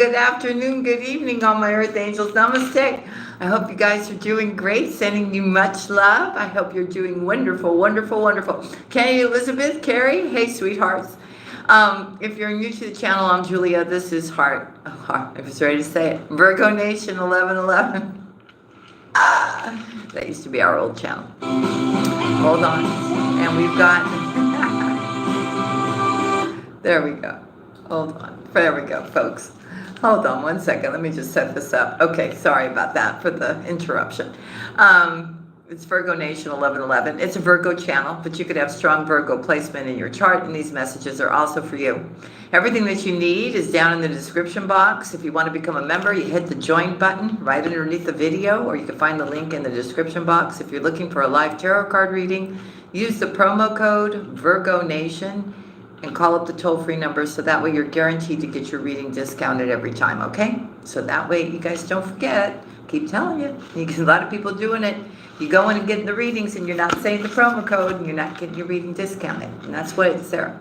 Good afternoon, good evening, all my Earth Angels. Namaste. I hope you guys are doing great. Sending you much love. I hope you're doing wonderful, wonderful, wonderful. Kenny, Elizabeth, Carrie, hey, sweethearts. If you're new to the channel, I'm Julia. This is Heart. I was ready to say it. Virgo Nation 1111. That used to be our old channel. Hold on. And we've got... There we go. Hold on. There we go, folks. Hold on one second. Let me just set this up. Okay, sorry about that for the interruption. It's Virgo Nation 1111. It's a Virgo channel, but you could have strong Virgo placement in your chart, and these messages are also for you. Everything that you need is down in the description box. If you want to become a member, you hit the join button right underneath the video, or you can find the link in the description box. If you're looking for a live tarot card reading, use the promo code Virgo Nation and call up the toll-free number, so that way you're guaranteed to get your reading discounted every time, okay? So that way you guys don't forget. Keep telling you. A lot of people doing it. You go in and get the readings and you're not saying the promo code and you're not getting your reading discounted. And that's why it's there.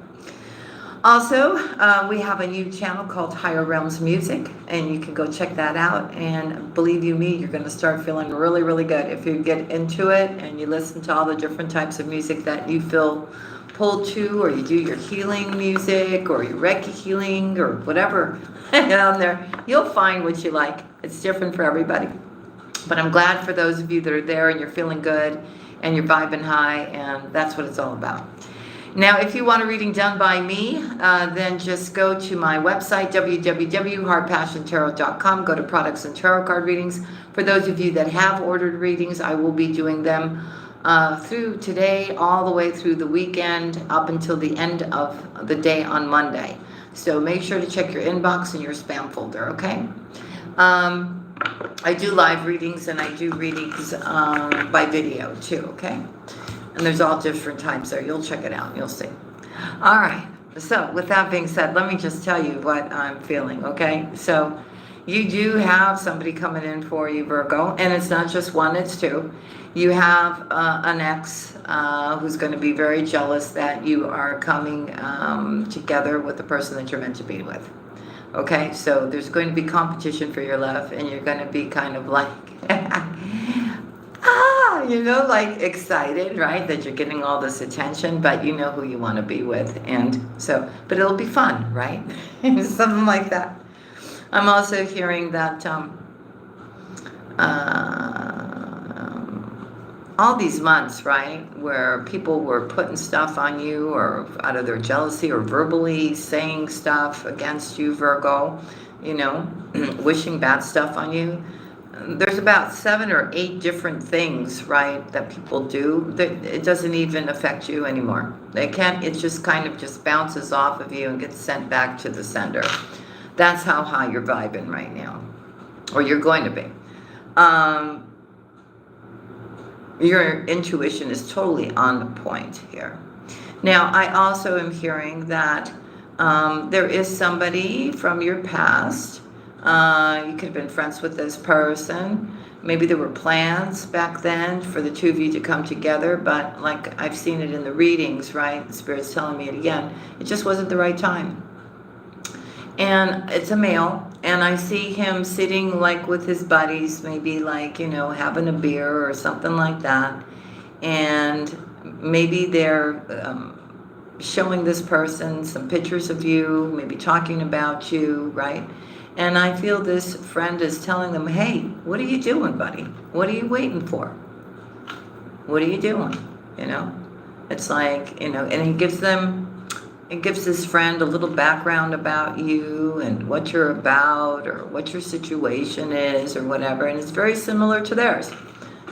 Also, we have a new channel called Higher Realms Music, and you can go check that out. And believe you me, you're going to start feeling really, really good if you get into it and you listen to all the different types of music that you feel pulled to, or you do your healing music or your Reiki healing or whatever on there. You'll find what you like. It's different for everybody. But I'm glad for those of you that are there and you're feeling good and you're vibing high, and that's what it's all about. Now, if you want a reading done by me, then just go to my website, www.heartpassiontarot.com. Go to products and tarot card readings. For those of you that have ordered readings, I will be doing them through today all the way through the weekend up until the end of the day on Monday. So make sure to check your inbox and your spam folder, okay? I do live readings and I do readings by video too, okay? And there's all different types there. You'll check it out and you'll see. All right. So with that being said, let me just tell you what I'm feeling, okay? So you do have somebody coming in for you, Virgo, and it's not just one, it's two. You have an ex who's going to be very jealous that you are coming together with the person that you're meant to be with. Okay, so there's going to be competition for your love, and you're going to be kind of like, like excited, right? That you're getting all this attention, but you know who you want to be with. And so, but it'll be fun, right? Something like that. I'm also hearing that all these months, right, where people were putting stuff on you or out of their jealousy or verbally saying stuff against you, Virgo, wishing bad stuff on you. There's about 7 or 8 different things, right, that people do that it doesn't even affect you anymore. They can't, it just kind of just bounces off of you and gets sent back to the sender. That's how high you're vibing right now, or you're going to be. Your intuition is totally on point here. Now, I also am hearing that there is somebody from your past. You could have been friends with this person. Maybe there were plans back then for the two of you to come together, but like I've seen it in the readings, right? The Spirit's telling me it again. It just wasn't the right time. And it's a male, and I see him sitting like with his buddies, maybe like, having a beer or something like that. And maybe they're showing this person some pictures of you, maybe talking about you, right? And I feel this friend is telling them, hey, what are you doing, buddy? What are you waiting for? What are you doing? It's like, and he gives them, it gives this friend a little background about you and what you're about or what your situation is or whatever. And it's very similar to theirs.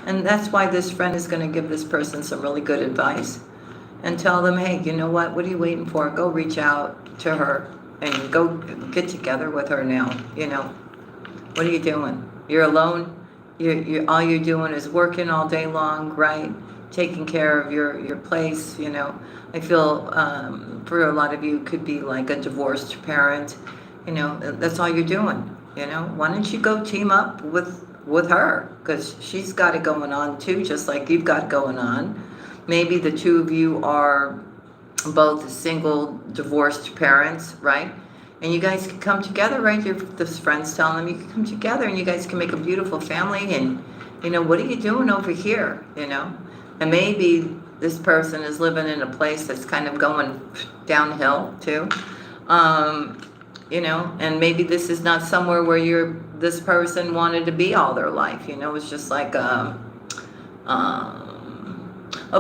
And that's why this friend is going to give this person some really good advice and tell them, hey, you know what? What are you waiting for? Go reach out to her and go get together with her now. What are you doing? You're alone. All you're doing is working all day long, right? Taking care of your place, I feel for a lot of you could be like a divorced parent, that's all you're doing, Why don't you go team up with her? Because she's got it going on too, just like you've got going on. Maybe the two of you are both single, divorced parents, right? And you guys can come together, right? This friend's telling them you can come together and you guys can make a beautiful family. And, what are you doing over here, And maybe this person is living in a place that's kind of going downhill too. And maybe this is not somewhere where this person wanted to be all their life. It's just like a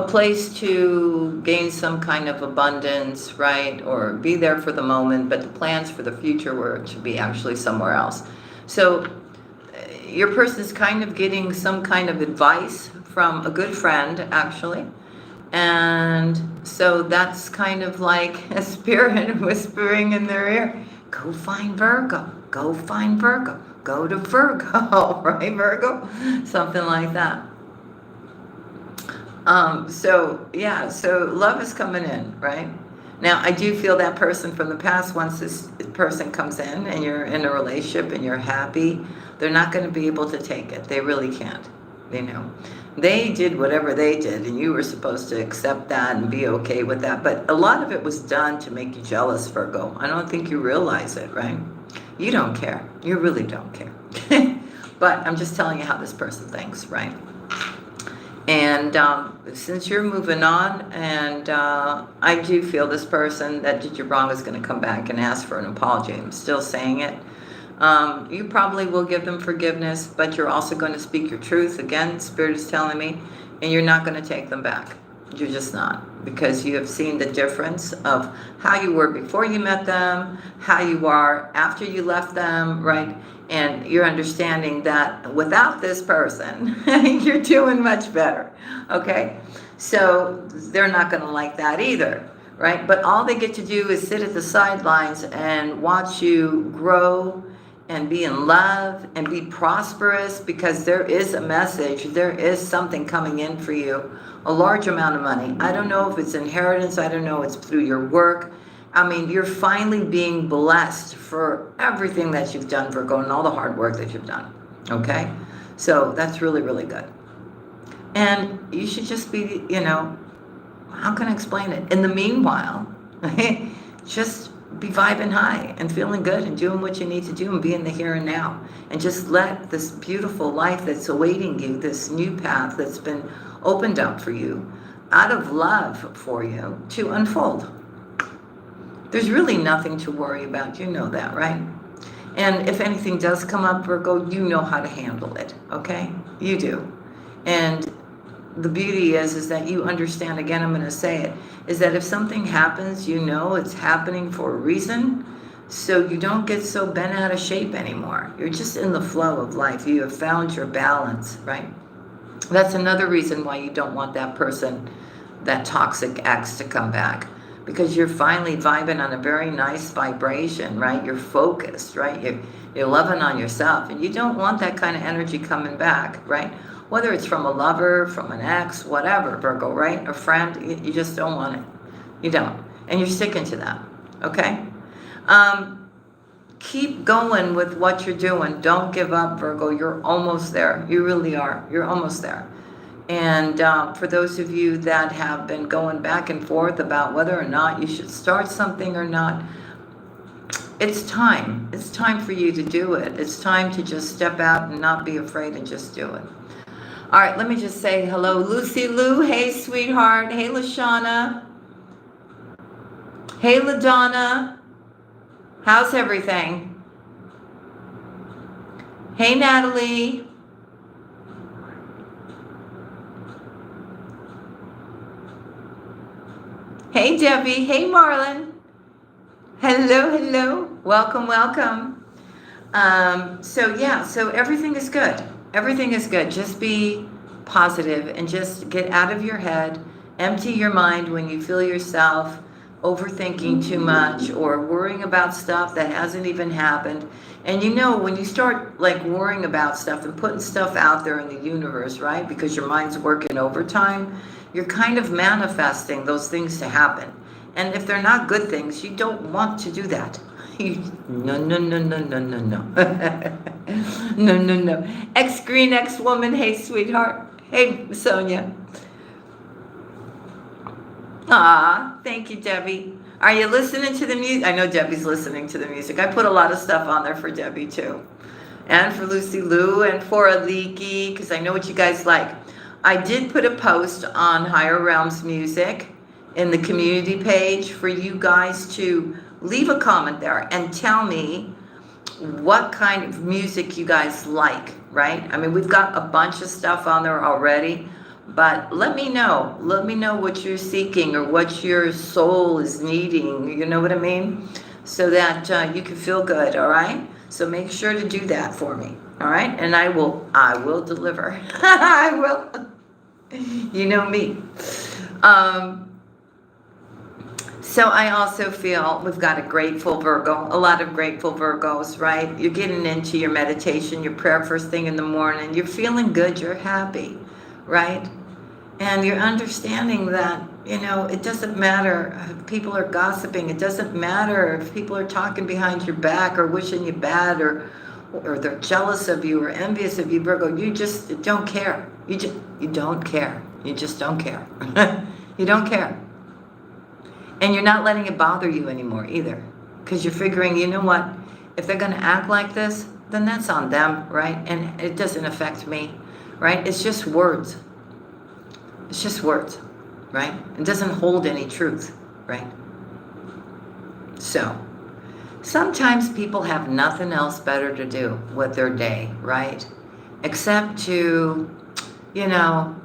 place to gain some kind of abundance, right? Or be there for the moment, but the plans for the future were to be actually somewhere else. So your person is kind of getting some kind of advice from a good friend, actually. And so that's kind of like a spirit whispering in their ear, go find Virgo, go find Virgo, go to Virgo, right, Virgo? Something like that. So love is coming in, right? Now, I do feel that person from the past, once this person comes in and you're in a relationship and you're happy, they're not going to be able to take it. They really can't, They did whatever they did, and you were supposed to accept that and be okay with that. But a lot of it was done to make you jealous, Virgo. I don't think you realize it, right? You don't care. You really don't care. But I'm just telling you how this person thinks, right? And since you're moving on, and I do feel this person that did you wrong is going to come back and ask for an apology. I'm still saying it. You probably will give them forgiveness, but you're also going to speak your truth. Again, Spirit is telling me, and you're not going to take them back. You're just not, because you have seen the difference of how you were before you met them, how you are after you left them, right? And you're understanding that without this person, you're doing much better, okay? So they're not going to like that either, right? But all they get to do is sit at the sidelines and watch you grow and be in love and be prosperous, because there is a message, there is something coming in for you, a large amount of money. I don't know if it's inheritance, I don't know if it's through your work. I mean, you're finally being blessed for everything that you've done, Virgo, and all the hard work that you've done, okay? So that's really, really good. And you should just be, how can I explain it? In the meanwhile, just be vibing high and feeling good and doing what you need to do and be in the here and now. And just let this beautiful life that's awaiting you, this new path that's been opened up for you, out of love for you, to unfold. There's really nothing to worry about. You know that, right? And if anything does come up, Virgo, you know how to handle it, okay? You do. And the beauty is that you understand, again, I'm going to say it, is that if something happens, it's happening for a reason, so you don't get so bent out of shape anymore. You're just in the flow of life. You have found your balance, right? That's another reason why you don't want that person, that toxic ex, to come back. Because you're finally vibing on a very nice vibration, right? You're focused, right? You're loving on yourself. And you don't want that kind of energy coming back, right? Whether it's from a lover, from an ex, whatever, Virgo, right? A friend, you just don't want it. You don't. And you're sticking to that, okay? Keep going with what you're doing. Don't give up, Virgo. You're almost there. You really are. You're almost there. And for those of you that have been going back and forth about whether or not you should start something or not, it's time. It's time for you to do it. It's time to just step out and not be afraid and just do it. All right, let me just say hello, Lucy Lou. Hey, sweetheart. Hey, LaShawna. Hey, LaDonna. How's everything? Hey, Natalie. Hey, Debbie. Hey, Marlon. Hello. Welcome. So everything is good. Everything is good. Just be positive and just get out of your head. Empty your mind when you feel yourself overthinking too much or worrying about stuff that hasn't even happened. And when you start worrying about stuff and putting stuff out there in the universe, right? Because your mind's working overtime, you're kind of manifesting those things to happen. And if they're not good things, you don't want to do that. No. No. Ex-green, ex-woman. Hey, sweetheart. Hey, Sonia. Ah, thank you, Debbie. Are you listening to the music? I know Debbie's listening to the music. I put a lot of stuff on there for Debbie too. And for Lucy Lou and for Aliki, because I know what you guys like. I did put a post on Higher Realms Music in the community page for you guys to leave a comment there and tell me what kind of music you guys like, right? I mean, we've got a bunch of stuff on there already, but let me know. Let me know what you're seeking or what your soul is needing, you know what I mean? So that you can feel good, all right? So make sure to do that for me, all right? And I will deliver. I will. You know me. So I also feel we've got a grateful Virgo, a lot of grateful Virgos, right? You're getting into your meditation, your prayer first thing in the morning. You're feeling good. You're happy, right? And you're understanding that, you know, it doesn't matter if people are gossiping. It doesn't matter if people are talking behind your back or wishing you bad or they're jealous of you or envious of you, Virgo. You just don't care. You don't care. You just don't care. You don't care. And you're not letting it bother you anymore either. Because you're figuring, you know what? If they're going to act like this, then that's on them, right? And it doesn't affect me, right? It's just words. It's just words, right? It doesn't hold any truth, right? So, sometimes people have nothing else better to do with their day, right? Except to, you know,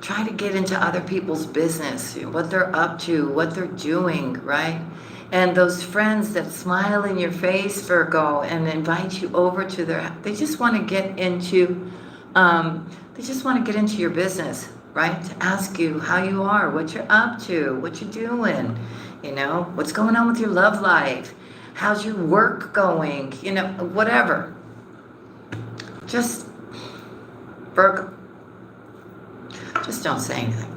try to get into other people's business, what they're up to, what they're doing, right? And those friends that smile in your face, Virgo, and invite you over to their, they just want to get into, your business, right? To ask you how you are, what you're up to, what you're doing, you know, what's going on with your love life, how's your work going, you know, whatever. Just, Virgo, just don't say anything.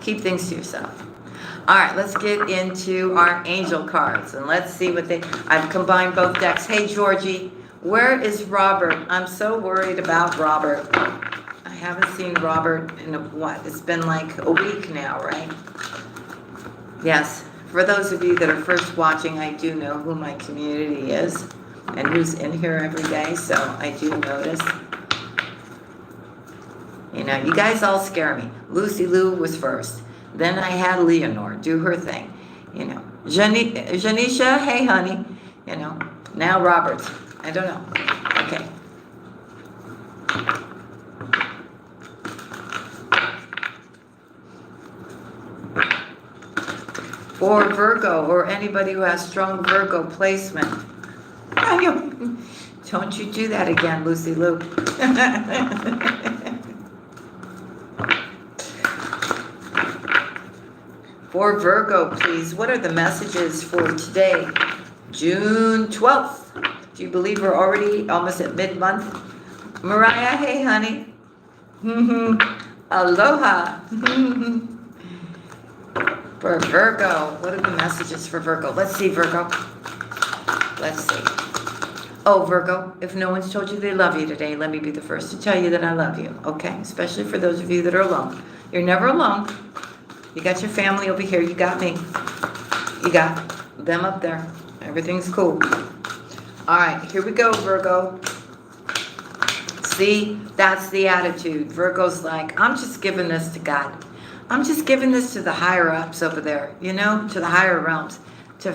Keep things to yourself. All right, let's get into our angel cards and let's see what I've combined both decks. Hey, Georgie, where is Robert? I'm so worried about Robert. I haven't seen Robert in it's been like a week now, right? Yes, for those of you that are first watching, I do know who my community is and who's in here every day, so I do notice. You know, you guys all scare me. Lucy Lou was first. Then I had Leonore do her thing. You know, Janisha, hey, honey. You know, now Roberts. I don't know. Okay. For Virgo or anybody who has strong Virgo placement. Don't you do that again, Lucy Lou. For Virgo, please, what are the messages for today, June 12th? Do you believe we're already almost at mid-month? Mariah, hey, honey. Aloha. For Virgo, what are the messages for Virgo? Let's see, Virgo. Let's see. Oh, Virgo, if no one's told you they love you today, let me be the first to tell you that I love you, okay? Especially for those of you that are alone. You're never alone. You got your family over here. You got me. You got them up there. Everything's cool. All right, here we go, Virgo. See, that's the attitude. Virgo's like, I'm just giving this to God. I'm just giving this to the higher ups over there, you know, to the higher realms, to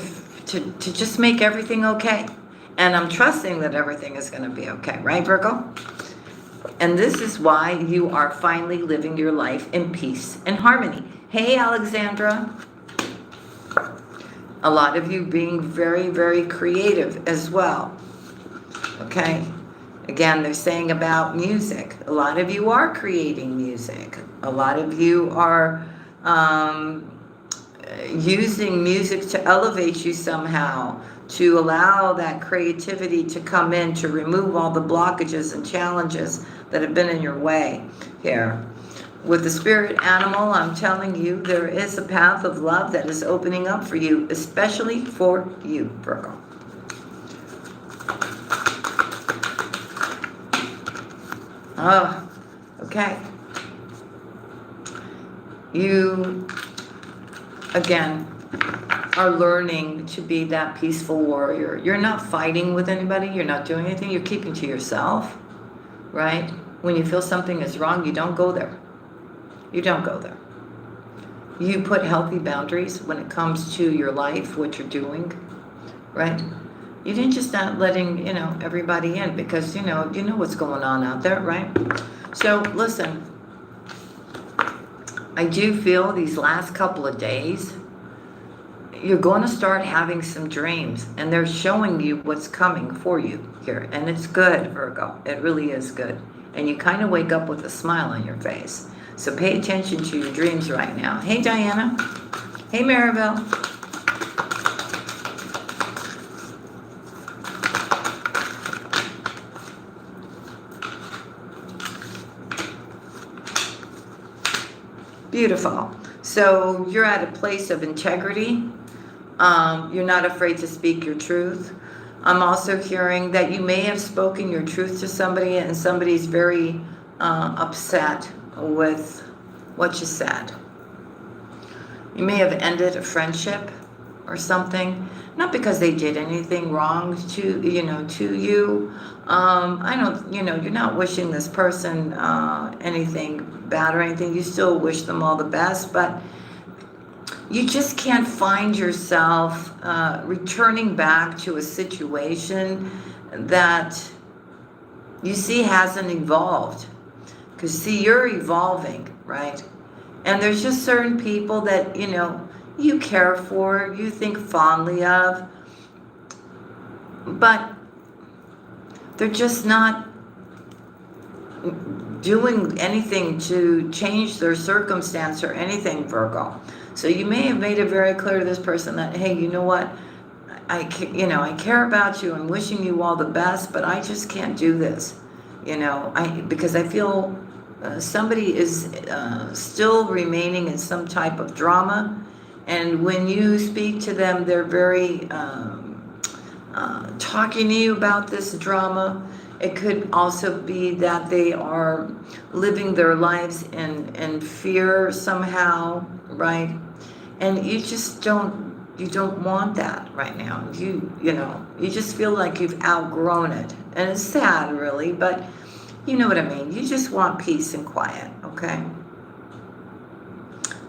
just make everything okay. And I'm trusting that everything is going to be okay, right, Virgo? And this is why you are finally living your life in peace and harmony. Hey, Alexandra. A lot of you being very, very creative as well. Okay. Again, they're saying about music. A lot of you are creating music. A lot of you are using music to elevate you somehow, to allow that creativity to come in, to remove all the blockages and challenges that have been in your way here. With the spirit animal, I'm telling you, there is a path of love that is opening up for you, especially for you, Virgo. Oh, okay. You again, are learning to be that peaceful warrior. You're not fighting with anybody. You're not doing anything. You're keeping to yourself, right? When you feel something is wrong, you don't go there. You don't go there. You put healthy boundaries when it comes to your life, what you're doing, right? You didn't just not letting, everybody in because, you know what's going on out there, right? So listen, I do feel these last couple of days, you're going to start having some dreams, and they're showing you what's coming for you here. And it's good, Virgo. It really is good. And you kind of wake up with a smile on your face. So pay attention to your dreams right now. Hey, Diana. Hey, Maribel. Beautiful. So you're at a place of integrity. You're not afraid to speak your truth. I'm also hearing that you may have spoken your truth to somebody and somebody's very upset with what you said. You may have ended a friendship or something, not because they did anything wrong to you. I don't, you're not wishing this person anything bad or anything. You still wish them all the best, but you just can't find yourself returning back to a situation that you see hasn't evolved. Because see, you're evolving, right? And there's just certain people that, you care for, you think fondly of, but they're just not doing anything to change their circumstance or anything, Virgo. So you may have made it very clear to this person that, hey, you know what? I care about you and wishing you all the best, but I just can't do this, because I feel somebody is still remaining in some type of drama. And when you speak to them, they're very talking to you about this drama. It could also be that they are living their lives in fear somehow, right? And you just don't want that right now. You just feel like you've outgrown it. And it's sad, really, but you know what I mean. You just want peace and quiet, okay?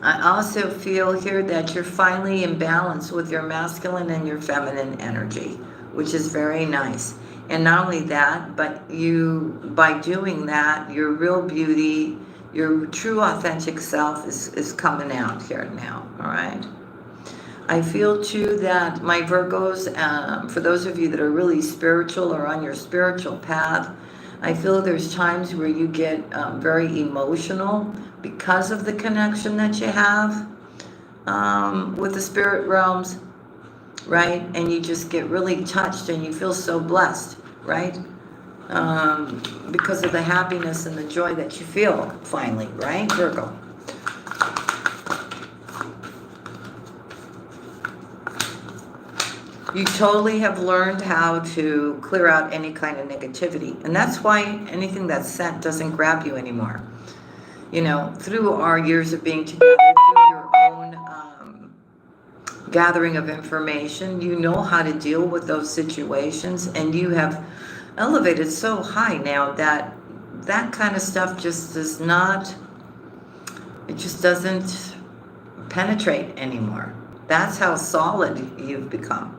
I also feel here that you're finally in balance with your masculine and your feminine energy, which is very nice. And not only that, but by doing that, your real beauty, your true authentic self is coming out here now, all right? I feel too that my Virgos, for those of you that are really spiritual or on your spiritual path, I feel there's times where you get very emotional because of the connection that you have with the spirit realms, right? And you just get really touched and you feel so blessed, right? Because of the happiness and the joy that you feel finally, right, Virgo? You totally have learned how to clear out any kind of negativity. And that's why anything that's sent doesn't grab you anymore. Through our years of being together, through your own gathering of information, you know how to deal with those situations. And you have elevated so high now that kind of stuff just doesn't penetrate anymore. That's how solid you've become.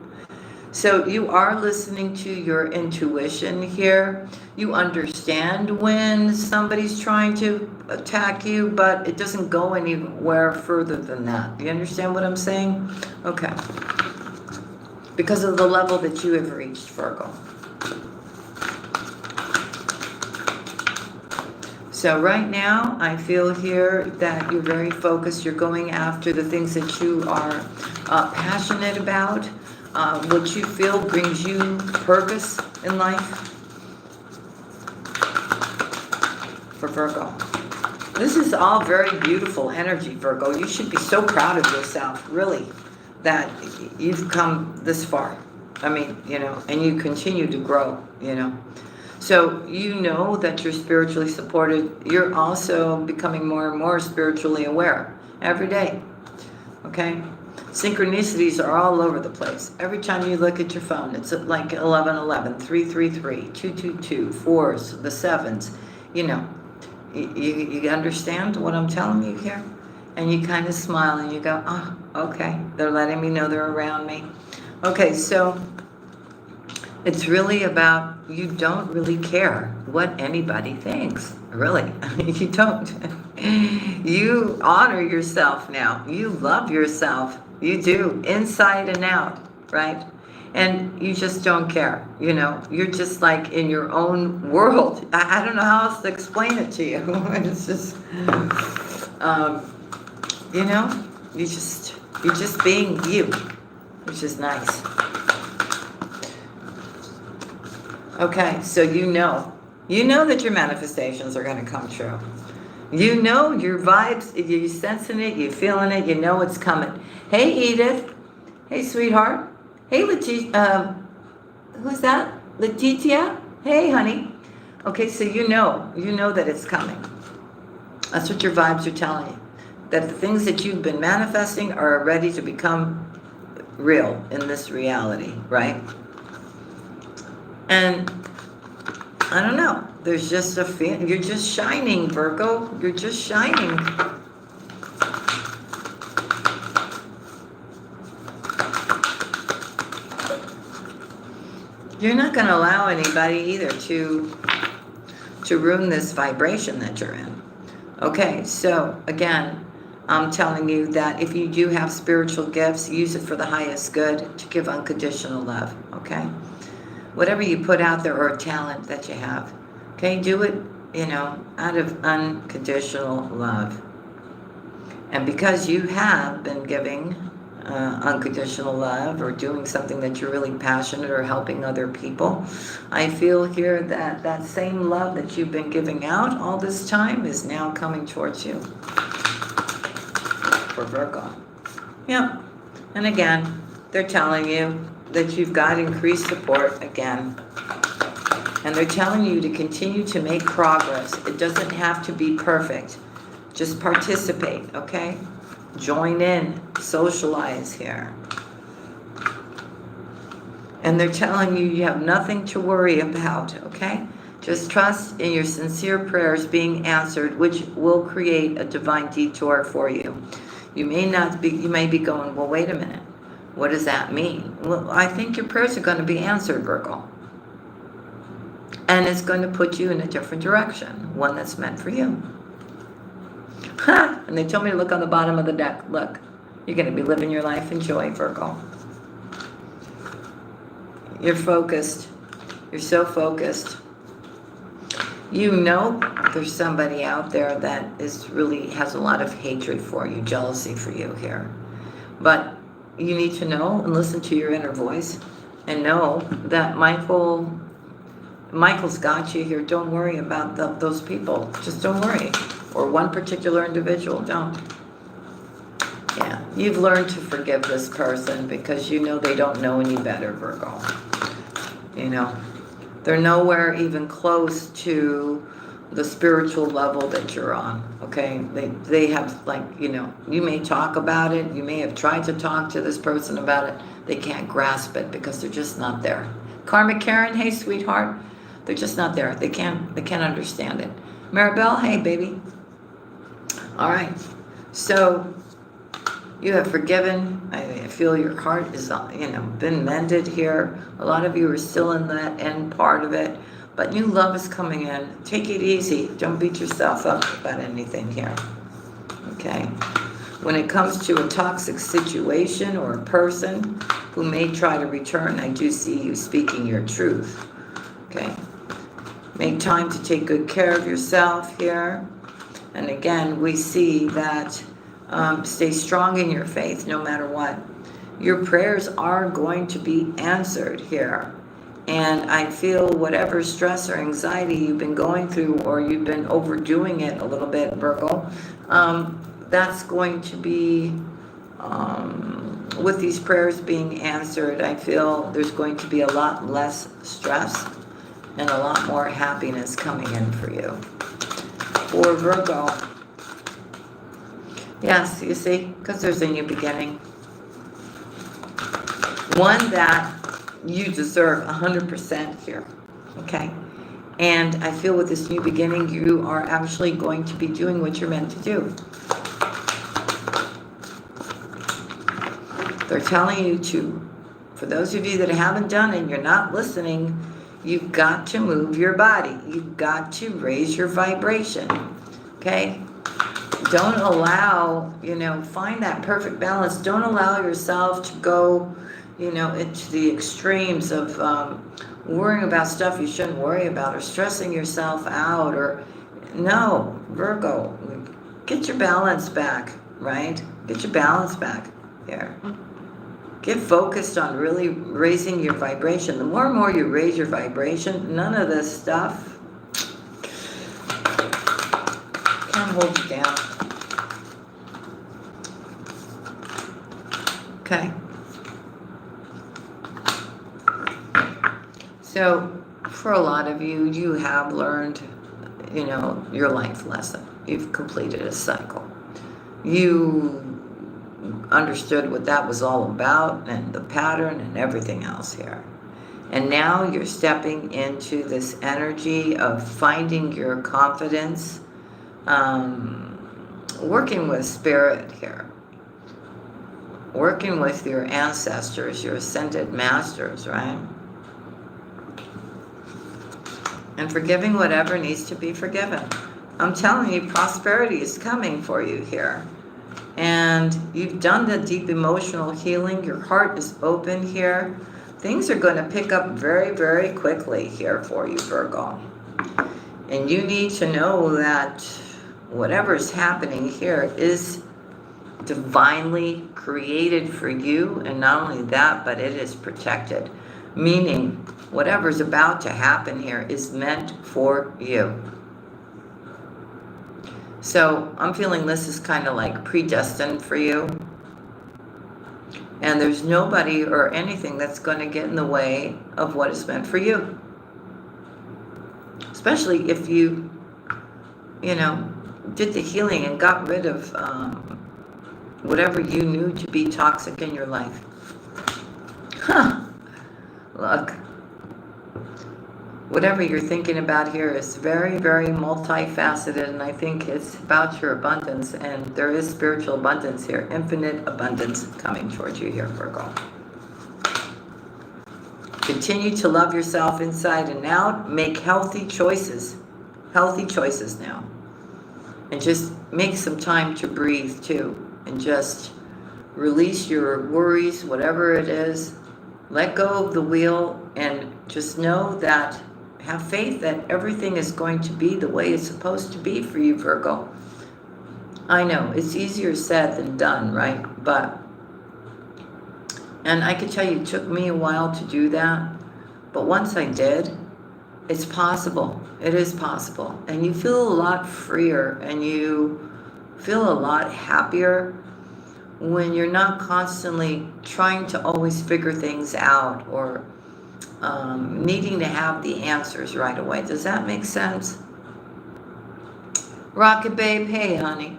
So you are listening to your intuition here. You understand when somebody's trying to attack you, but it doesn't go anywhere further than that. Do you understand what I'm saying? Okay. Because of the level that you have reached, Virgo. So right now, I feel here that you're very focused. You're going after the things that you are passionate about. What you feel brings you purpose in life. For Virgo. This is all very beautiful energy, Virgo. You should be so proud of yourself, really, that you've come this far. I mean, and you continue to grow, So you know that you're spiritually supported. You're also becoming more and more spiritually aware every day, okay? Synchronicities are all over the place. Every time you look at your phone, it's like 1111, 333, 222, 4s, the 7s. You know, you understand what I'm telling you here? And you kind of smile and you go, oh, okay. They're letting me know they're around me. Okay, so it's really about, you don't really care what anybody thinks. Really, you don't. You honor yourself now. You love yourself. You do, inside and out, right? And you just don't care, you know. You're just like in your own world. I don't know how else to explain it to you. It's just, you know, you're just being you, which is nice. Okay, so you know that your manifestations are going to come true. You know your vibes, you're sensing it, you're feeling it, you know it's coming. Hey, Edith. Hey, sweetheart. Hey, Letitia. Who's that? Letitia? Hey, honey. Okay, so you know that it's coming. That's what your vibes are telling you. That the things that you've been manifesting are ready to become real in this reality, right? And I don't know. There's just a feeling. You're just shining, Virgo. You're just shining. You're not going to allow anybody either to ruin this vibration that you're in. Okay, so again, I'm telling you that if you do have spiritual gifts, use it for the highest good, to give unconditional love, okay? Whatever you put out there, or a talent that you have, okay, do it, you know, out of unconditional love. And because you have been giving unconditional love, or doing something that you're really passionate, or helping other people, I feel here that that same love that you've been giving out all this time is now coming towards you. For Virgo. Yep. And again, they're telling you that you've got increased support again. And they're telling you to continue to make progress. It doesn't have to be perfect. Just participate, okay? Join in, socialize here. And they're telling you you have nothing to worry about, okay? Just trust in your sincere prayers being answered, which will create a divine detour for you. You may be going, well, wait a minute. What does that mean? Well, I think your prayers are going to be answered, Virgo. And it's going to put you in a different direction, one that's meant for you. Ha! And they told me to look on the bottom of the deck. Look, you're going to be living your life in joy, Virgo. You're focused. You're so focused. You know there's somebody out there that really has a lot of hatred for you, jealousy for you here. But you need to know and listen to your inner voice and know that Michael's got you here. Don't worry about those people. Just don't worry. Or one particular individual. Don't. Yeah. You've learned to forgive this person because you know they don't know any better, Virgo. You know. They're nowhere even close to the spiritual level that you're on, okay? They have, like, you know, you may talk about it. You may have tried to talk to this person about it. They can't grasp it because they're just not there. Karma Karen, hey, sweetheart. They're just not there. They can't understand it. Maribel, hey, baby. All right. So you have forgiven. I feel your heart is, you know, been mended here. A lot of you are still in that end part of it. But new love is coming in. Take it easy. Don't beat yourself up about anything here. Okay? When it comes to a toxic situation or a person who may try to return, I do see you speaking your truth. Okay? Make time to take good care of yourself here. And again, we see that stay strong in your faith no matter what. Your prayers are going to be answered here. And I feel whatever stress or anxiety you've been going through, or you've been overdoing it a little bit, Virgo, that's going to be, with these prayers being answered, I feel there's going to be a lot less stress and a lot more happiness coming in for you. For Virgo, yes, you see, because there's a new beginning. one that you deserve 100% here, okay? And I feel with this new beginning, you are actually going to be doing what you're meant to do. They're telling you to, for those of you that haven't done it and you're not listening, you've got to move your body. You've got to raise your vibration, okay? Don't allow, find that perfect balance. Don't allow yourself to go, into the extremes of worrying about stuff you shouldn't worry about, or stressing yourself out, or no, Virgo, get your balance back, right? Get your balance back here. Get focused on really raising your vibration. The more and more you raise your vibration, none of this stuff can hold you down. Okay. So for a lot of you, you have learned, your life lesson. You've completed a cycle. You understood what that was all about and the pattern and everything else here. And now you're stepping into this energy of finding your confidence, working with spirit here, working with your ancestors, your ascended masters, right? And forgiving whatever needs to be forgiven. I'm telling you, prosperity is coming for you here. And you've done the deep emotional healing. Your heart is open here. Things are going to pick up very, very quickly here for you, Virgo. And you need to know that whatever is happening here is divinely created for you. And not only that, but it is protected. Meaning, whatever's about to happen here is meant for you. So I'm feeling this is kind of like predestined for you. And there's nobody or anything that's going to get in the way of what is meant for you. Especially if you, did the healing and got rid of whatever you knew to be toxic in your life. Look, whatever you're thinking about here is very, very multifaceted, and I think it's about your abundance, and there is spiritual abundance here, infinite abundance coming towards you here, Virgo. Continue to love yourself inside and out. Make healthy choices now. And just make some time to breathe too, and just release your worries, whatever it is. Let go of the wheel and just know that, have faith that everything is going to be the way it's supposed to be for you, Virgo. I know, it's easier said than done, right? And I can tell you, it took me a while to do that. But once I did, it's possible. It is possible. And you feel a lot freer and you feel a lot happier when you're not constantly trying to always figure things out or needing to have the answers right away. Does that make sense? Rocket babe, hey honey.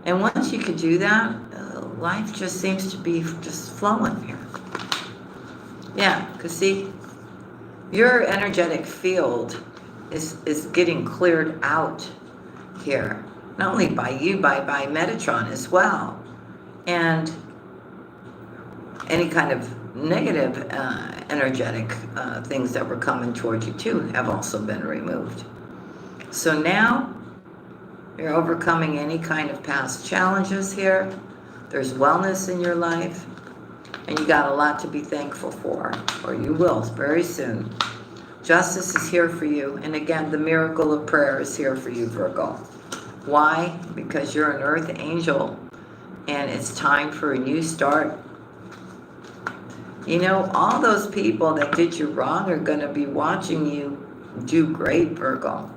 And once you could do that, life just seems to be just flowing here. Yeah, because see, your energetic field is getting cleared out here. Not only by you, by Metatron as well. And any kind of negative energetic things that were coming towards you too have also been removed. So now you're overcoming any kind of past challenges here. There's wellness in your life, and you got a lot to be thankful for, or you will very soon. Justice is here for you, and again, the miracle of prayer is here for you, Virgo. Why? Because you're an earth angel, and it's time for a new start. All those people that did you wrong are going to be watching you do great, Virgo.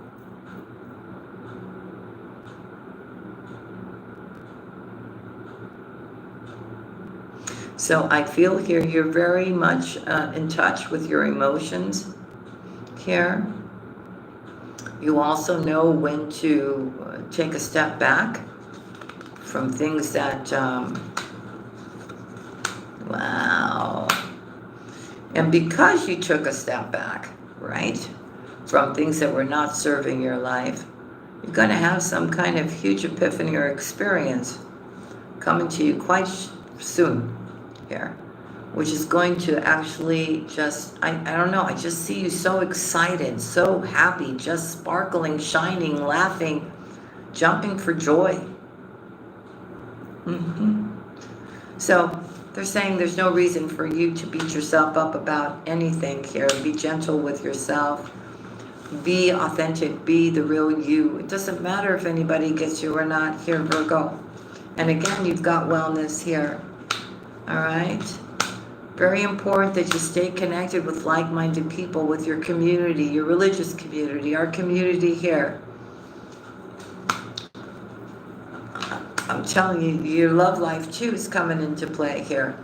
So I feel here you're very much in touch with your emotions here. You also know when to take a step back from things that, wow, And because you took a step back, right, from things that were not serving your life, you're going to have some kind of huge epiphany or experience coming to you quite soon here, which is going to actually just, I don't know, I just see you so excited, so happy, just sparkling, shining, laughing, jumping for joy. So they're saying there's no reason for you to beat yourself up about anything here. Be gentle with yourself. Be authentic. Be the real you. It doesn't matter if anybody gets you or not here, Virgo. And again, you've got wellness here. All right? Very important that you stay connected with like-minded people, with your community, your religious community, our community here. I'm telling you, your love life too is coming into play here.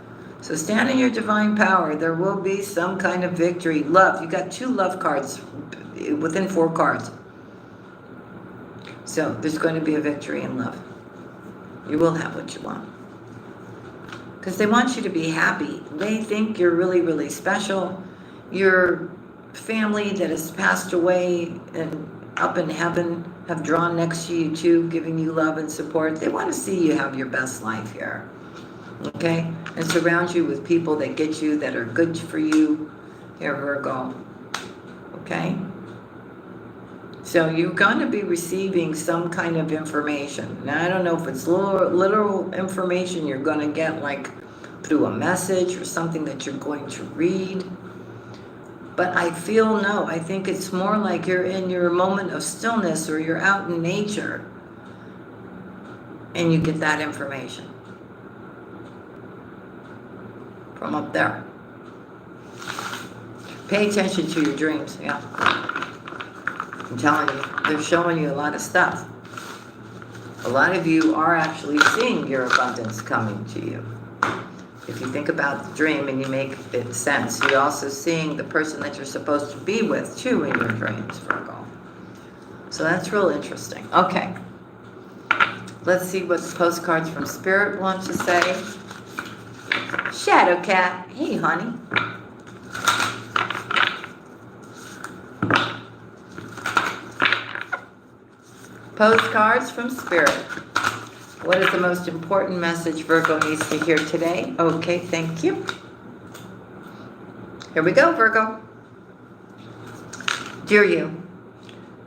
So stand in your divine power. There will be some kind of victory. Love. You got 2 love cards within 4 cards. So there's going to be a victory in love. You will have what you want. Because they want you to be happy. They think you're really, really special. Your family that has passed away and up in heaven have drawn next to you too, giving you love and support. They want to see you have your best life here. Okay? And surround you with people that get you, that are good for you here, Virgo. Okay? So you're going to be receiving some kind of information. Now, I don't know if it's literal information you're going to get, like through a message or something that you're going to read. But I think it's more like you're in your moment of stillness, or you're out in nature and you get that information from up there. Pay attention to your dreams, yeah. I'm telling you, they're showing you a lot of stuff. A lot of you are actually seeing your abundance coming to you. If you think about the dream and you make it sense, you're also seeing the person that you're supposed to be with too in your dreams, Virgo. So that's real interesting. Okay. Let's see what the postcards from Spirit want to say. Shadow Cat. Hey, honey. Postcards from Spirit. What is the most important message Virgo needs to hear today? Okay, thank you. Here we go, Virgo. Dear you,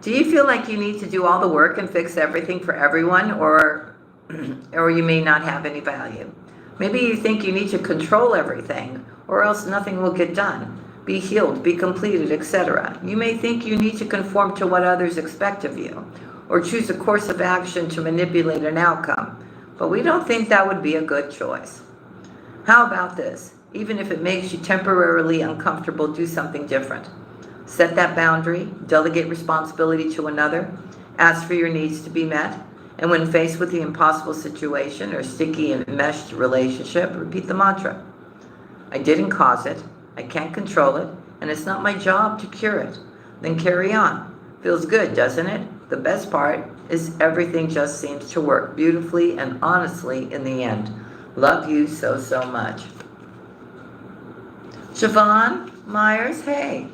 do you feel like you need to do all the work and fix everything for everyone, or you may not have any value? Maybe you think you need to control everything, or else nothing will get done. Be healed, be completed, etc. You may think you need to conform to what others expect of you, or choose a course of action to manipulate an outcome, but we don't think that would be a good choice. How about this? Even if it makes you temporarily uncomfortable, do something different. Set that boundary, delegate responsibility to another, ask for your needs to be met, and when faced with the impossible situation or sticky and meshed relationship, repeat the mantra. I didn't cause it, I can't control it, and it's not my job to cure it. Then carry on. Feels good, doesn't it? The best part is everything just seems to work beautifully and honestly in the end. Love you so, so much. Siobhan Myers, hey.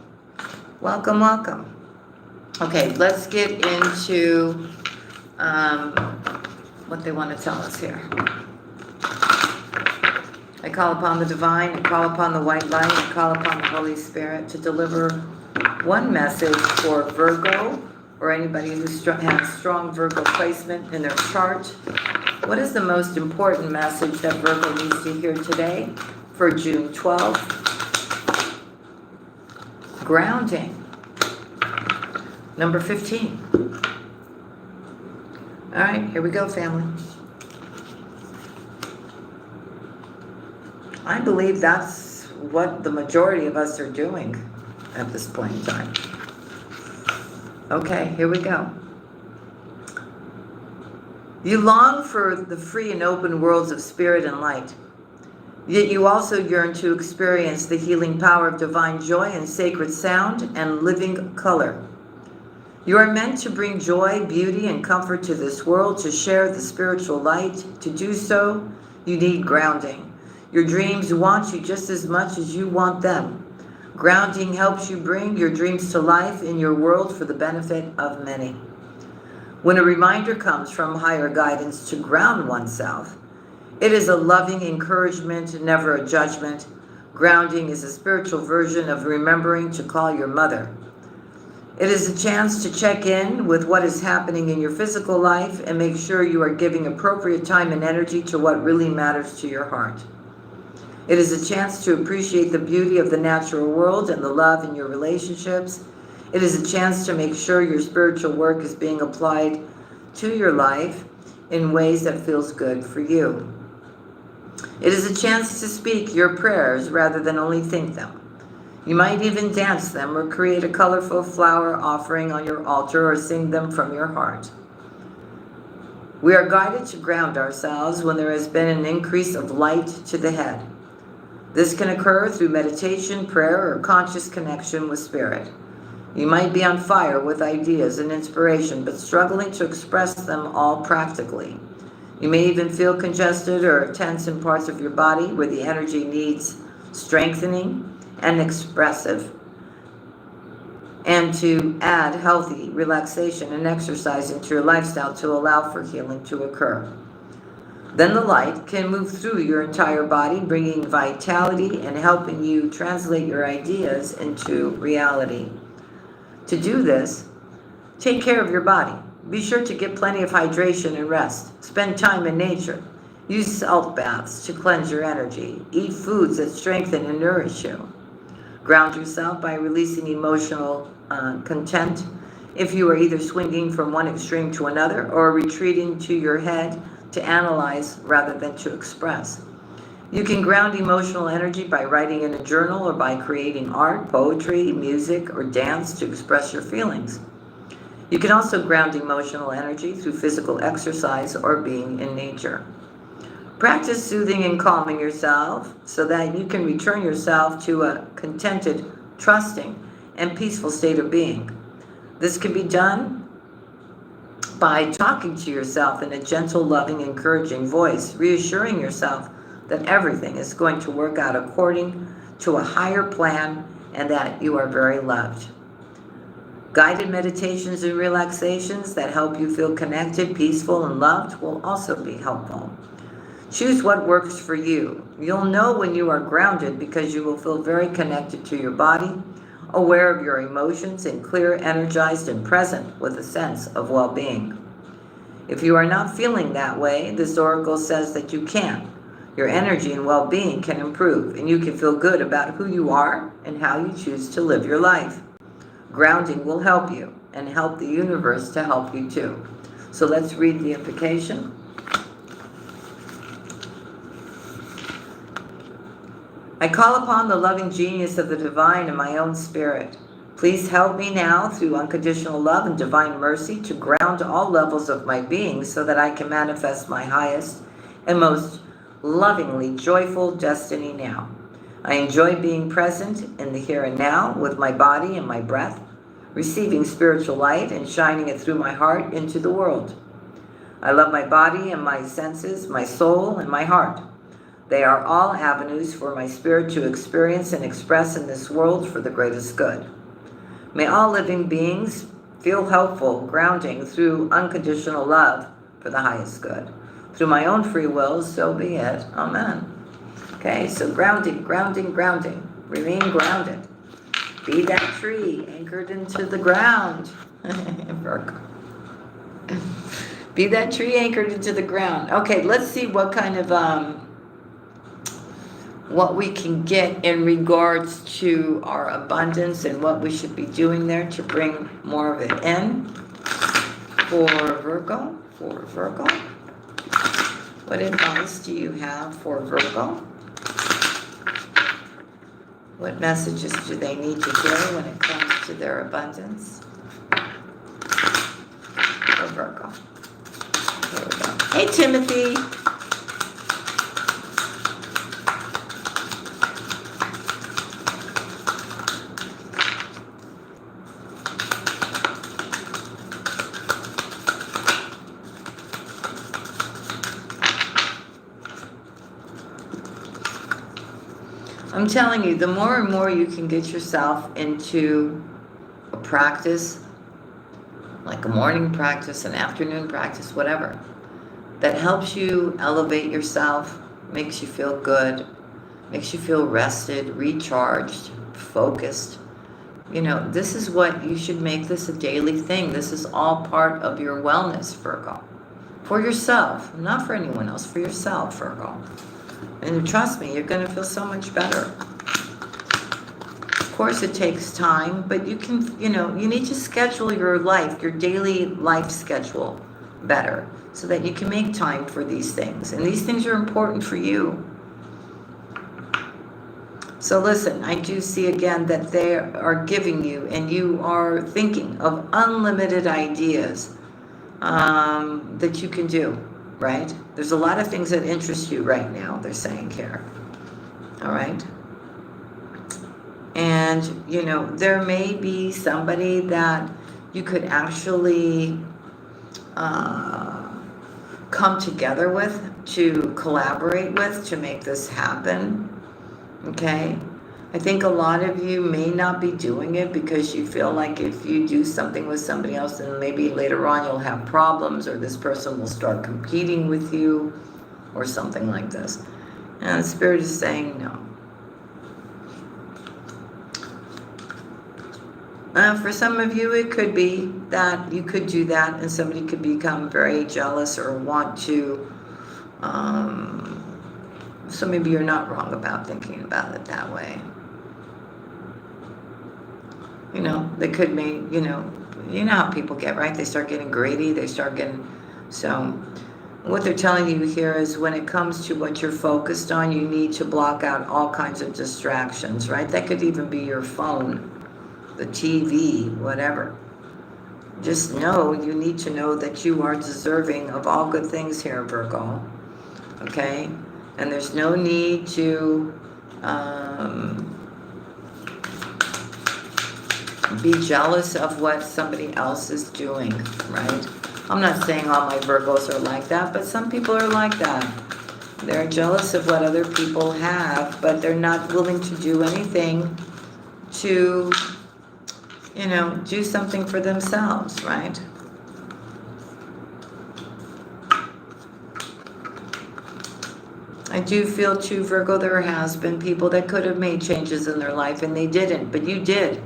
Welcome, welcome. Okay, let's get into what they want to tell us here. I call upon the divine, I call upon the white light, I call upon the Holy Spirit to deliver one message for Virgo, or anybody who has strong Virgo placement in their chart. What is the most important message that Virgo needs to hear today for June 12th? Grounding. Number 15. All right, here we go, family. I believe that's what the majority of us are doing at this point in time. Okay, here we go. You long for the free and open worlds of spirit and light. Yet you also yearn to experience the healing power of divine joy and sacred sound and living color. You are meant to bring joy, beauty, and comfort to this world, to share the spiritual light. To do so, you need grounding. Your dreams want you just as much as you want them. Grounding helps you bring your dreams to life in your world for the benefit of many. When a reminder comes from higher guidance to ground oneself, it is a loving encouragement, never a judgment. Grounding is a spiritual version of remembering to call your mother. It is a chance to check in with what is happening in your physical life and make sure you are giving appropriate time and energy to what really matters to your heart. It is a chance to appreciate the beauty of the natural world and the love in your relationships. It is a chance to make sure your spiritual work is being applied to your life in ways that feels good for you. It is a chance to speak your prayers rather than only think them. You might even dance them or create a colorful flower offering on your altar or sing them from your heart. We are guided to ground ourselves when there has been an increase of light to the head. This can occur through meditation, prayer, or conscious connection with spirit. You might be on fire with ideas and inspiration, but struggling to express them all practically. You may even feel congested or tense in parts of your body where the energy needs strengthening and expressive, and to add healthy relaxation and exercise into your lifestyle to allow for healing to occur. Then the light can move through your entire body, bringing vitality and helping you translate your ideas into reality. To do this, take care of your body. Be sure to get plenty of hydration and rest. Spend time in nature. Use salt baths to cleanse your energy. Eat foods that strengthen and nourish you. Ground yourself by releasing emotional content if you are either swinging from one extreme to another or retreating to your head to analyze rather than to express. You can ground emotional energy by writing in a journal or by creating art, poetry, music, or dance to express your feelings. You can also ground emotional energy through physical exercise or being in nature. Practice soothing and calming yourself so that you can return yourself to a contented, trusting, and peaceful state of being. This can be done by talking to yourself in a gentle, loving, encouraging voice, reassuring yourself that everything is going to work out according to a higher plan and that you are very loved. Guided meditations and relaxations that help you feel connected, peaceful, and loved will also be helpful. Choose what works for you. You'll know when you are grounded because you will feel very connected to your body, aware of your emotions, and clear, energized, and present with a sense of well-being. If you are not feeling that way, this oracle says that you can. Your energy and well-being can improve, and you can feel good about who you are and how you choose to live your life. Grounding will help you and help the universe to help you too. So let's read the implication. I call upon the loving genius of the divine in my own spirit. Please help me now through unconditional love and divine mercy to ground all levels of my being so that I can manifest my highest and most lovingly joyful destiny now. I enjoy being present in the here and now with my body and my breath, receiving spiritual light and shining it through my heart into the world. I love my body and my senses, my soul and my heart. They are all avenues for my spirit to experience and express in this world for the greatest good. May all living beings feel helpful, grounding through unconditional love for the highest good. Through my own free will, so be it. Amen. Okay, so grounding, grounding, grounding. Remain grounded. Be that tree anchored into the ground. Virgo. Be that tree anchored into the ground. Okay, let's see what kind of what we can get in regards to our abundance and what we should be doing there to bring more of it in for Virgo. What advice do you have for Virgo? What messages do they need to hear when it comes to their abundance? For Virgo. Here we go. Hey, Timothy. I'm telling you, the more and more you can get yourself into a practice, like a morning practice, an afternoon practice, whatever, that helps you elevate yourself, makes you feel good, makes you feel rested, recharged, focused. You know, this is what you should make this a daily thing. This is all part of your wellness, Virgo. For yourself, not for anyone else, for yourself, Virgo. And trust me, you're going to feel so much better. Of course, it takes time, but you can, you know, you need to schedule your life, your daily life schedule better so that you can make time for these things. And these things are important for you. So listen, I do see again that they are giving you, and you are thinking of unlimited ideas that you can do, right? There's a lot of things that interest you right now, they're saying here. All right? And, you know, there may be somebody that you could actually come together with, to collaborate with, to make this happen. Okay? I think a lot of you may not be doing it because you feel like if you do something with somebody else, then maybe later on you'll have problems, or this person will start competing with you, or something like this. And the Spirit is saying no. For some of you, it could be that you could do that and somebody could become very jealous or want to. So maybe you're not wrong about thinking about it that way. You know, they could be, you know how people get, right? They start getting greedy. They start getting, so what they're telling you here is when it comes to what you're focused on, you need to block out all kinds of distractions, right? That could even be your phone, the TV, whatever. Just know, you need to know that you are deserving of all good things here, Virgo. Okay? And there's no need to be jealous of what somebody else is doing, right? I'm not saying all my Virgos are like that, but some people are like that. They're jealous of what other people have, but they're not willing to do anything to, you know, do something for themselves, right? I do feel too, Virgo, there has been people that could have made changes in their life and they didn't, but you did.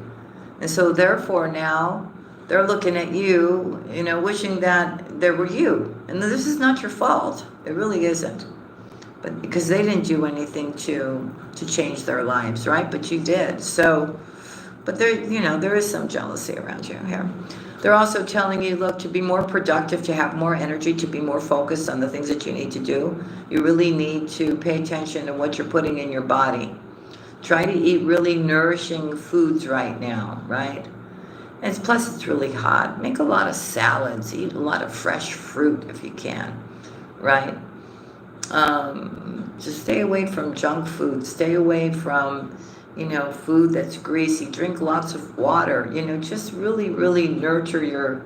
And so therefore now they're looking at you, you know, wishing that there were you. And this is not your fault. It really isn't. But because they didn't do anything to change their lives, right? But you did. So, but there, you know, there is some jealousy around you here. They're also telling you, look, to be more productive, to have more energy, to be more focused on the things that you need to do. You really need to pay attention to what you're putting in your body. Try to eat really nourishing foods right now, right? And plus it's really hot. Make a lot of salads. Eat a lot of fresh fruit if you can, right? Just stay away from junk food. Stay away from, you know, food that's greasy. Drink lots of water. You know, just really, really nurture your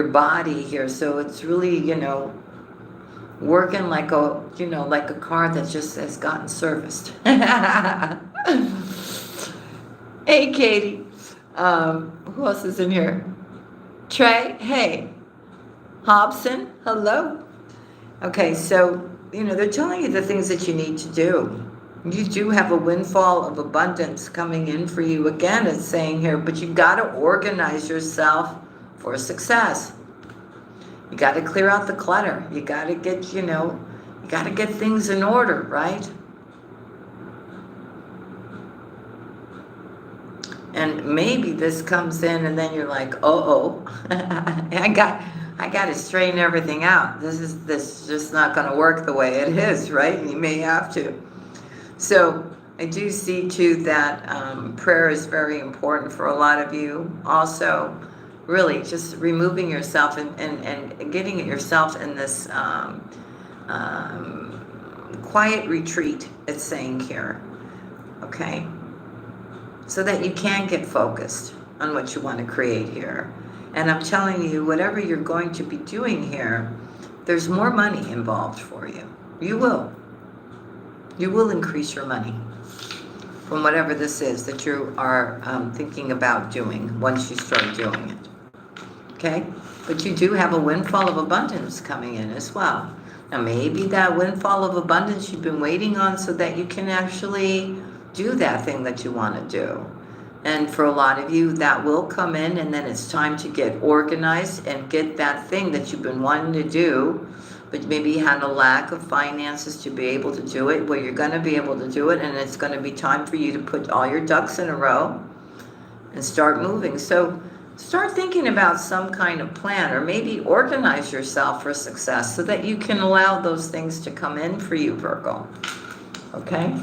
body here. So it's really, you know, working like a, you know, like a car that just has gotten serviced. Hey, Katie. Who else is in here? Trey. Hey. Hobson. Hello. Okay, so, you know, they're telling you the things that you need to do. You do have a windfall of abundance coming in for you. Again, it's saying here, but you got to organize yourself for success. You got to clear out the clutter. You got to get, you know, you got to get things in order, right? And maybe this comes in and then you're like, oh, I got to straighten everything out. This is just not going to work the way it is, right? And you may have to. So I do see too that prayer is very important for a lot of you. Also, really just removing yourself and getting yourself in this quiet retreat, it's saying here, okay? So that you can get focused on what you want to create here. And I'm telling you, whatever you're going to be doing here, there's more money involved for you. You will increase your money. from whatever this is that you are thinking about doing once you start doing it. Okay? But you do have a windfall of abundance coming in as well. Now maybe that windfall of abundance you've been waiting on so that you can actually do that thing that you want to do. And for a lot of you, that will come in, and then it's time to get organized and get that thing that you've been wanting to do, but maybe you had a lack of finances to be able to do it. Well, you're going to be able to do it, and it's going to be time for you to put all your ducks in a row and start moving. So start thinking about some kind of plan, or maybe organize yourself for success so that you can allow those things to come in for you, Virgo. Okay?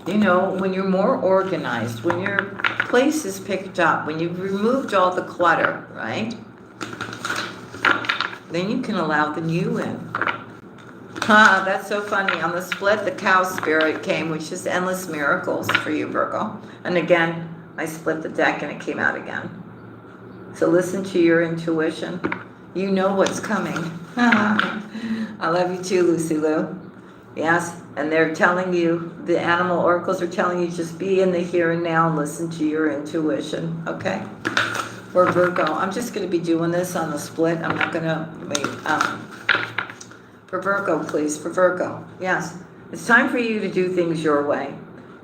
You know, when you're more organized, when your place is picked up, when you've removed all the clutter, right? Then you can allow the new in. That's so funny. On the split, the cow spirit came, which is endless miracles for you, Virgo. And again, I split the deck and it came out again. So listen to your intuition. You know what's coming. I love you too, Lucy Lou. Yes, and they're telling you, the animal oracles are telling you, just be in the here and now and listen to your intuition, okay? For Virgo, I'm just going to be doing this on the split. I'm not going to wait. For Virgo, please, for Virgo. Yes, it's time for you to do things your way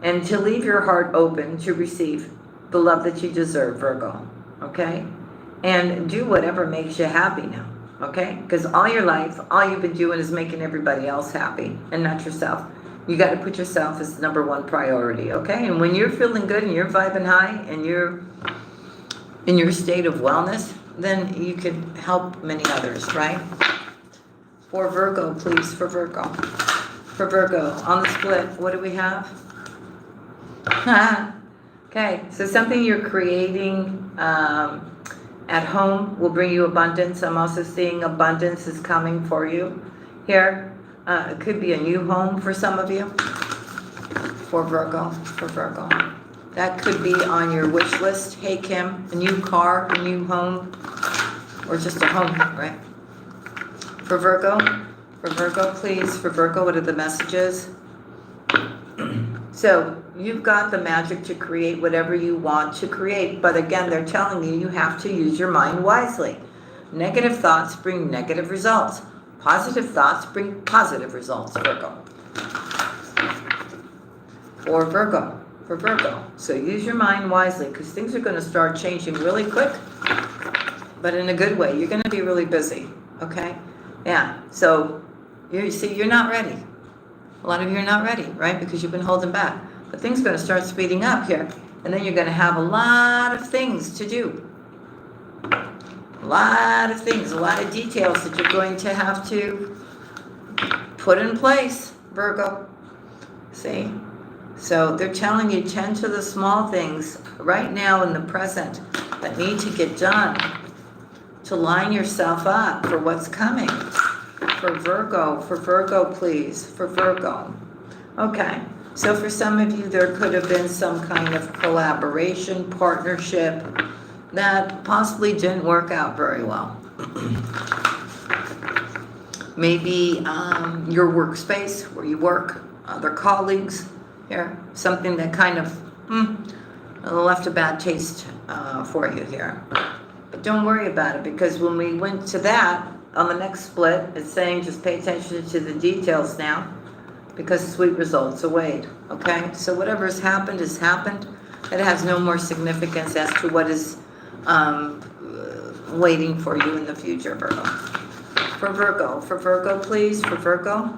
and to leave your heart open to receive the love that you deserve, Virgo, okay? And do whatever makes you happy now. Okay? Because all your life, all you've been doing is making everybody else happy and not yourself. You got to put yourself as number one priority, okay? And when you're feeling good and you're vibing high and you're in your state of wellness, then you can help many others, right? For Virgo, please, for Virgo. For Virgo, on the split, what do we have? Okay, so something you're creating at home will bring you abundance. I'm also seeing abundance is coming for you here. It could be a new home for some of you. For Virgo, for Virgo. That could be on your wish list. Hey Kim, a new car, a new home, or just a home, right? For Virgo, please. For Virgo, what are the messages? So you've got the magic to create whatever you want to create. But again, they're telling you have to use your mind wisely. Negative thoughts bring negative results. Positive thoughts bring positive results, Virgo. For Virgo. So use your mind wisely, because things are going to start changing really quick, but in a good way. You're going to be really busy, okay? Yeah, so you're not ready. A lot of you are not ready, right? Because you've been holding back. But things are going to start speeding up here. And then you're going to have a lot of things to do. A lot of things, a lot of details that you're going to have to put in place, Virgo. See? So they're telling you, tend to the small things right now in the present that need to get done to line yourself up for what's coming. For Virgo, please, for Virgo. Okay, so for some of you, there could have been some kind of collaboration, partnership that possibly didn't work out very well. Maybe your workspace where you work, other colleagues here, something that kind of left a bad taste for you here. But don't worry about it, because when we went to that, on the next split, it's saying just pay attention to the details now, because sweet results await, okay? So whatever has happened has happened. It has no more significance as to what is waiting for you in the future, Virgo. For Virgo, please, for Virgo.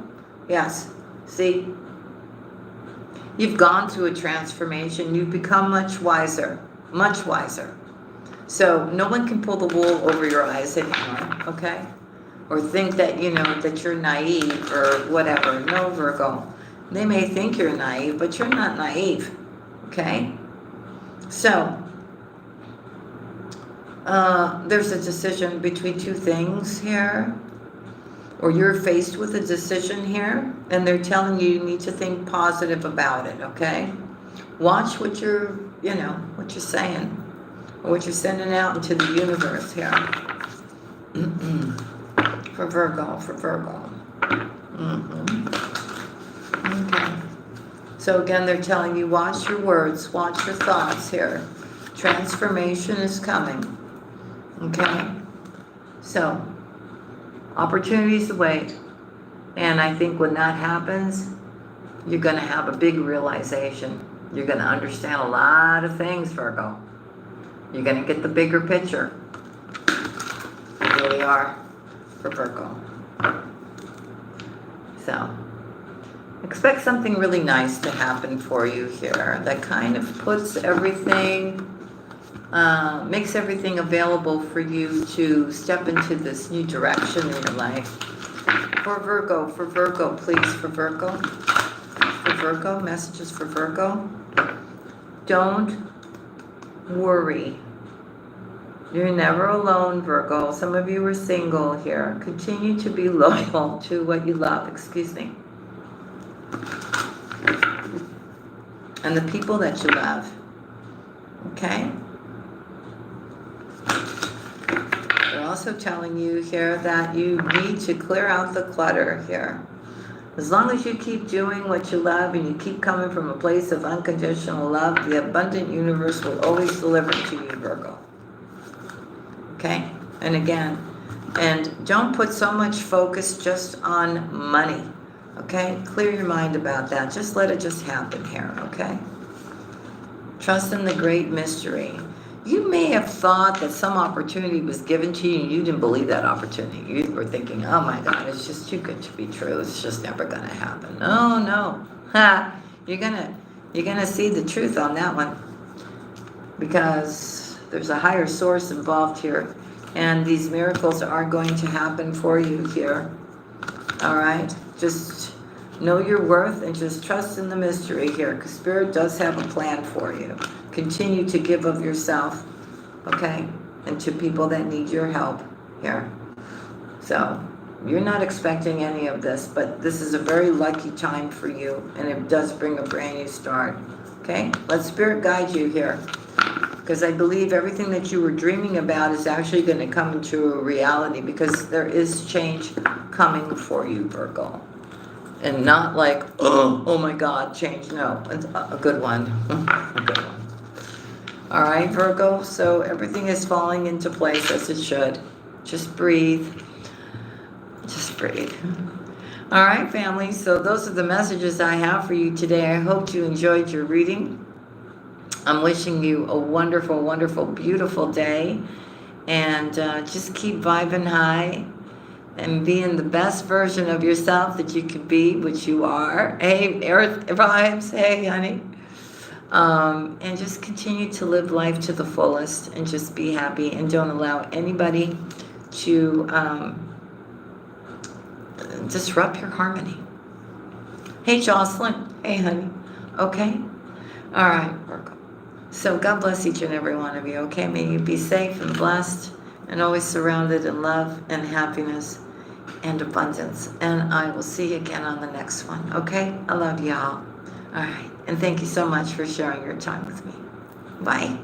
Yes, see, you've gone through a transformation. You've become much wiser, much wiser. So no one can pull the wool over your eyes anymore, okay? Or think that, that you're naive or whatever. No, Virgo. They may think you're naive, but you're not naive, okay? So, there's a decision between two things here, or you're faced with a decision here, and they're telling you need to think positive about it, okay? Watch what you're, what you're saying, or what you're sending out into the universe here. For Virgo. Okay. So again, they're telling you, watch your words, watch your thoughts here. Transformation is coming. Okay? So, opportunities await. And I think when that happens, you're going to have a big realization. You're going to understand a lot of things, Virgo. You're going to get the bigger picture. You really are, for Virgo. So, expect something really nice to happen for you here that kind of puts everything, makes everything available for you to step into this new direction in your life. For Virgo, please, for Virgo, messages for Virgo. Don't worry. You're never alone, Virgo. Some of you are single here. Continue to be loyal to what you love. Excuse me. And the people that you love. Okay? They're also telling you here that you need to clear out the clutter here. As long as you keep doing what you love and you keep coming from a place of unconditional love, the abundant universe will always deliver to you, Virgo. Okay? And again, and don't put so much focus just on money. Okay? Clear your mind about that. Just let it just happen here, okay? Trust in the great mystery. You may have thought that some opportunity was given to you and you didn't believe that opportunity. You were thinking, oh my God, it's just too good to be true. It's just never going to happen. No. Ha! You're gonna see the truth on that one. Because there's a higher source involved here. And these miracles are going to happen for you here. All right? Just know your worth and just trust in the mystery here, because Spirit does have a plan for you. Continue to give of yourself, okay? And to people that need your help here. So, you're not expecting any of this, but this is a very lucky time for you, and it does bring a brand new start, okay? Let Spirit guide you here, because I believe everything that you were dreaming about is actually going to come into a reality, because there is change coming for you, Virgo. And not like, oh my God, change. No, it's a good one. A good one. All right, Virgo, so everything is falling into place as it should. Just breathe. Just breathe. All right, family, so those are the messages I have for you today. I hope you enjoyed your reading. I'm wishing you a wonderful, wonderful, beautiful day. And just keep vibing high. And being the best version of yourself that you can be, which you are. Hey, Earth vibes. Hey, honey. And just continue to live life to the fullest and just be happy and don't allow anybody to disrupt your harmony. Hey, Jocelyn. Hey, honey. Okay? All right, Virgo. So God bless each and every one of you, okay? May you be safe and blessed and always surrounded in love and happiness and abundance. And I will see you again on the next one, okay? I love y'all. All right. And thank you so much for sharing your time with me. Bye.